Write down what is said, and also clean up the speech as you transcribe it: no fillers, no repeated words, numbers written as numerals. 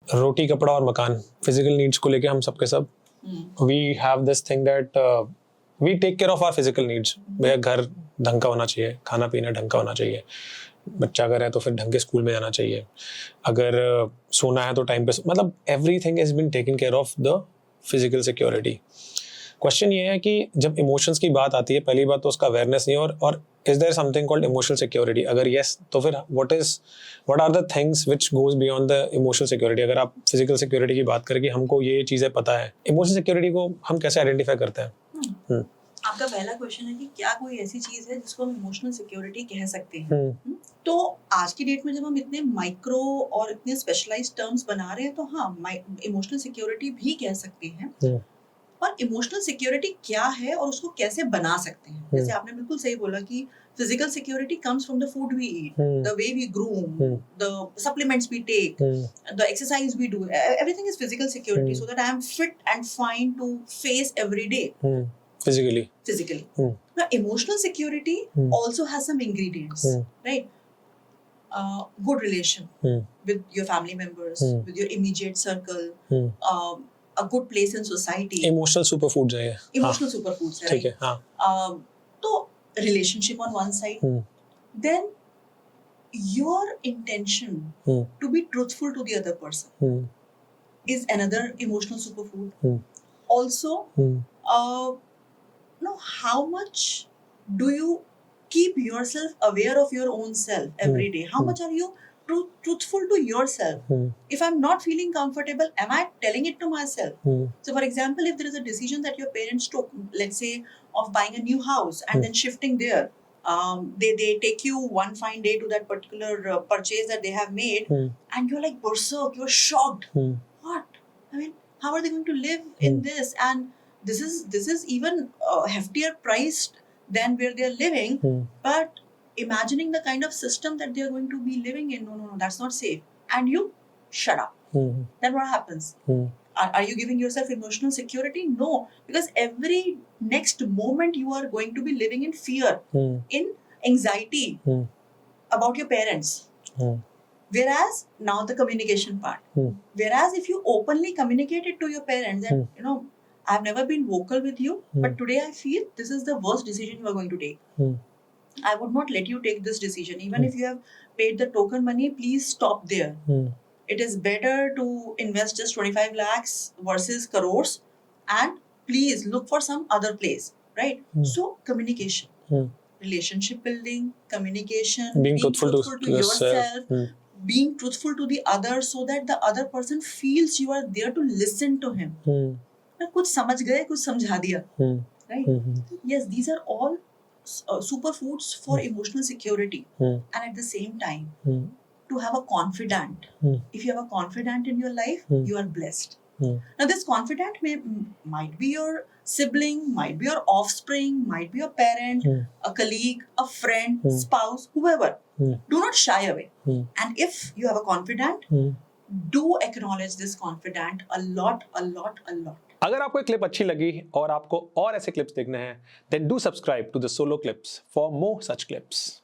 रोटी कपड़ा और मकान, फिजिकल नीड्स को लेके हम सबके सब we have this thing that we take care of our physical needs. भैया घर ढंग का होना चाहिए, खाना पीना ढंग का होना चाहिए, बच्चा अगर है तो फिर ढंग के स्कूल में जाना चाहिए, अगर सोना है तो टाइम पे मतलब everything is been taken care of the physical security. Question ये है कि जब इमोशंस की बात आती है, पहली बात तो उसका अवेयरनेस नहीं है, और is there something called emotional security? अगर यस तो फिर what are the things which goes beyond the emotional security? अगर आप फिजिकल सिक्योरिटी की बात करें कि हमको ये चीज़ें पता है, इमोशनल सिक्योरिटी को हम कैसे आइडेंटिफाई करते हैं? आपका पहला क्वेश्चन है कि क्या कोई ऐसी चीज है जिसको हम इमोशनल सिक्योरिटी कह सकते हैं? तो आज की डेट में जब हम इतने माइक्रो और इतने स्पेशलाइज्ड टर्म्स बना रहे हैं तो हाँ, इमोशनल सिक्योरिटी भी कह सकते हैं। और इमोशनल सिक्योरिटी क्या है और उसको कैसे बना सकते हैं? जैसे आपने बिल्कुल सही बोला कि physical security comes from the food we eat, the way we groom, the supplements we take, the exercise we do, everything is physical security so that I am fit and fine to face every day physically. Now emotional security also has some ingredients, right? Good relation with your family members, with your immediate circle, a good place in society. Emotional superfoods है ये. Emotional superfoods है, ठीक है, हाँ. तो relationship on one side, then your intention to be truthful to the other person is another emotional superfood. Also, how much do you keep yourself aware of your own self every day? How much are you truthful to yourself? If I'm not feeling comfortable, am I telling it to myself? So for example, if there is a decision that your parents took, let's say of buying a new house and then shifting there, they take you one fine day to that particular purchase that they have made, and you're like berserk, you're shocked. What? I mean, how are they going to live in this? And this is even heftier priced than where they are living, but imagining the kind of system that they are going to be living in, no, that's not safe, and you shut up. Then what happens? Are you giving yourself emotional security? No, because every next moment you are going to be living in fear, in anxiety about your parents. Whereas now the communication part, whereas if you openly communicate it to your parents that I've never been vocal with you, but today I feel this is the worst decision you are going to take. I would not let you take this decision. Even if you have paid the token money, please stop there. It is better to invest just 25 lakhs versus crores, and please look for some other place, right? So communication, relationship building, communication, being truthful to yourself, being truthful to the other so that the other person feels you are there to listen to him. कुछ समझ गए, कुछ समझा दिया, right? Yes, these are all superfoods for emotional security. And at the same time, to have a confidant, if you have a confidant in your life, you are blessed. Now this confidant might be your sibling, might be your offspring, might be your parent, a colleague, a friend, spouse, whoever. Do not shy away. And if you have a confidant, do acknowledge this confidant a lot. अगर आपको ये clip अच्छी लगी और आपको और ऐसे clips देखने हैं, then do subscribe to the Solo Clips for more such clips.